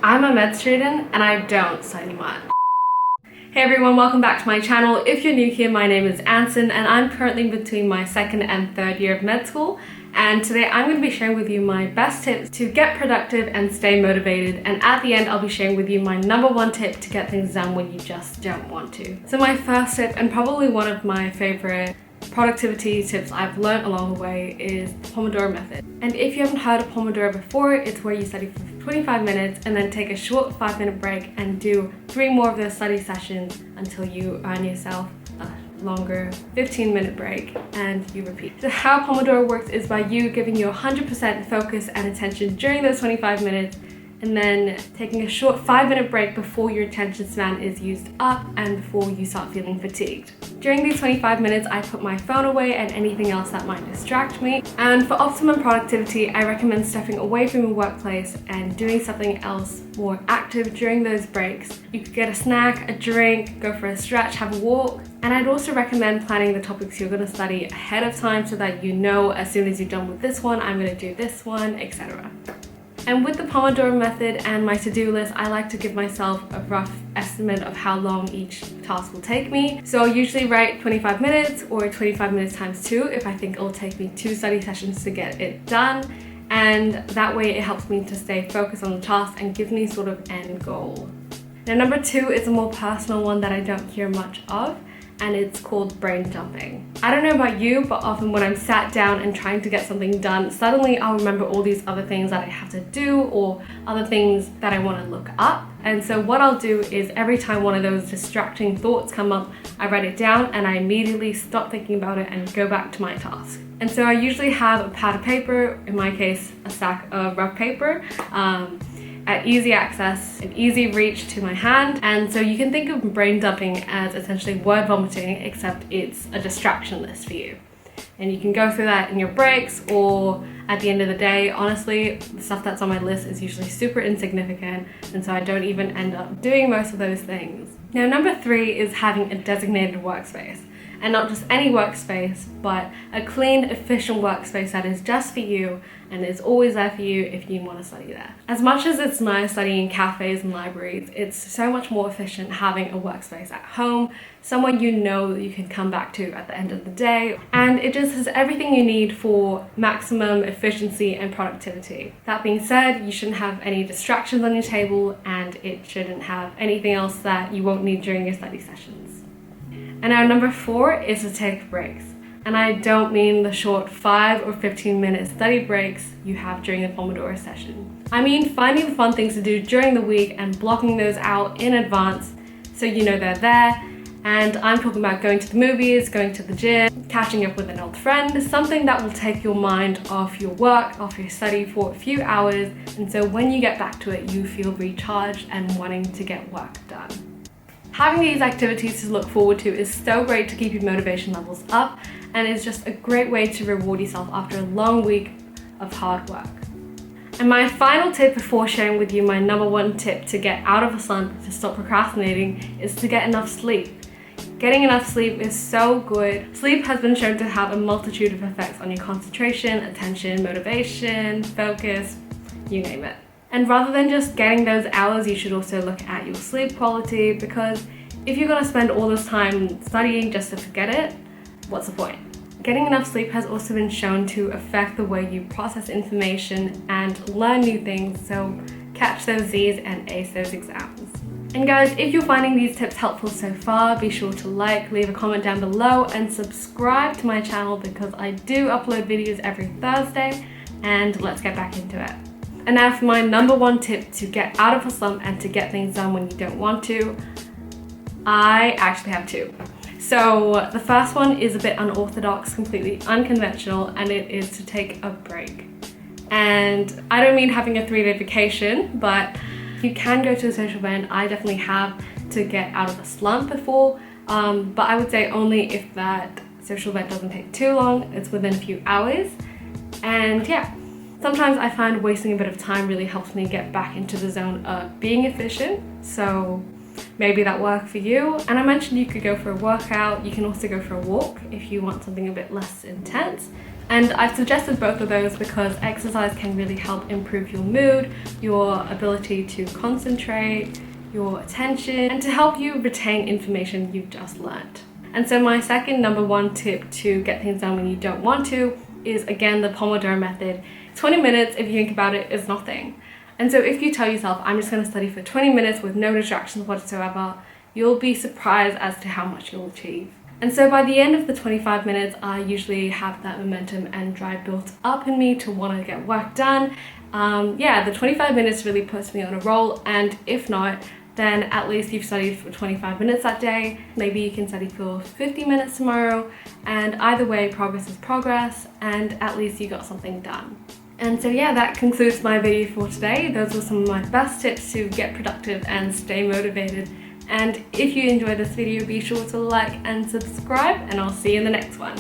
I'm a med student and I don't study much. Hey everyone, welcome back to my channel. If you're new here, my name is Anson and I'm currently between my second and third year of med school. And today I'm going to be sharing with you my best tips to get productive and stay motivated. And at the end, I'll be sharing with you my #1 tip to get things done when you just don't want to. So my first tip, and probably one of my favorite productivity tips I've learned along the way, is the Pomodoro Method. And if you haven't heard of Pomodoro before, it's where you study for 25 minutes and then take a short 5-minute break and do 3 more of those study sessions until you earn yourself a longer 15-minute break, and you repeat. So how Pomodoro works is by you giving your 100% focus and attention during those 25 minutes and then taking a short 5-minute break before your attention span is used up and before you start feeling fatigued. During these 25 minutes, I put my phone away and anything else that might distract me. And for optimum productivity, I recommend stepping away from your workplace and doing something else more active during those breaks. You could get a snack, a drink, go for a stretch, have a walk. And I'd also recommend planning the topics you're going to study ahead of time so that you know as soon as you're done with this one, I'm going to do this one, etc. And with the Pomodoro Method and my to-do list, I like to give myself a rough estimate of how long each task will take me. So I'll usually write 25 minutes or 25 minutes times 2 if I think it'll take me 2 study sessions to get it done. And that way it helps me to stay focused on the task and gives me sort of end goal. Now #2 is a more personal one that I don't hear much of, and it's called brain dumping. I don't know about you, but often when I'm sat down and trying to get something done, suddenly I'll remember all these other things that I have to do or other things that I want to look up. And so what I'll do is every time one of those distracting thoughts come up, I write it down and I immediately stop thinking about it and go back to my task. And so I usually have a pad of paper, in my case, a stack of rough paper, at easy access and easy reach to my hand. And so you can think of brain dumping as essentially word vomiting, except it's a distraction list for you. And you can go through that in your breaks or at the end of the day. Honestly, the stuff that's on my list is usually super insignificant, and so I don't even end up doing most of those things. Now #3 is having a designated workspace. And not just any workspace, but a clean, efficient workspace that is just for you and is always there for you if you want to study there. As much as it's nice studying in cafes and libraries, it's so much more efficient having a workspace at home, somewhere you know that you can come back to at the end of the day, and it just has everything you need for maximum efficiency and productivity. That being said, you shouldn't have any distractions on your table, and it shouldn't have anything else that you won't need during your study sessions. And now #4 is to take breaks. And I don't mean the short 5 or 15-minute study breaks you have during the Pomodoro session. I mean finding fun things to do during the week and blocking those out in advance so you know they're there. And I'm talking about going to the movies, going to the gym, catching up with an old friend, something that will take your mind off your work, off your study for a few hours. And so when you get back to it, you feel recharged and wanting to get work done. Having these activities to look forward to is so great to keep your motivation levels up, and it's just a great way to reward yourself after a long week of hard work. And my final tip before sharing with you my #1 tip to get out of a slump, to stop procrastinating, is to get enough sleep. Getting enough sleep is so good. Sleep has been shown to have a multitude of effects on your concentration, attention, motivation, focus, you name it. And rather than just getting those hours, you should also look at your sleep quality, because if you're going to spend all this time studying just to forget it, what's the point? Getting enough sleep has also been shown to affect the way you process information and learn new things, so catch those Z's and ace those exams. And guys, if you're finding these tips helpful so far, be sure to like, leave a comment down below, and subscribe to my channel because I do upload videos every Thursday. And let's get back into it. And now for my #1 tip to get out of a slump and to get things done when you don't want to, I actually have 2. So the first one is a bit unorthodox, completely unconventional, and it is to take a break. And I don't mean having a 3-day vacation, but you can go to a social event. I definitely have to get out of a slump before, but I would say only if that social event doesn't take too long, it's within a few hours. And yeah. Sometimes I find wasting a bit of time really helps me get back into the zone of being efficient, so maybe that worked for you. And I mentioned you could go for a workout, you can also go for a walk if you want something a bit less intense. And I've suggested both of those because exercise can really help improve your mood, your ability to concentrate, your attention, and to help you retain information you've just learned. And so my second number one tip to get things done when you don't want to is, again, the Pomodoro Method. 20 minutes, if you think about it, is nothing. And so if you tell yourself, I'm just going to study for 20 minutes with no distractions whatsoever, you'll be surprised as to how much you'll achieve. And so by the end of the 25 minutes, I usually have that momentum and drive built up in me to want to get work done. The 25 minutes really puts me on a roll, and if not, then at least you've studied for 25 minutes that day. Maybe you can study for 50 minutes tomorrow, and either way, progress is progress, and at least you got something done. And so yeah, that concludes my video for today. Those were some of my best tips to get productive and stay motivated. And if you enjoyed this video, be sure to like and subscribe, and I'll see you in the next one.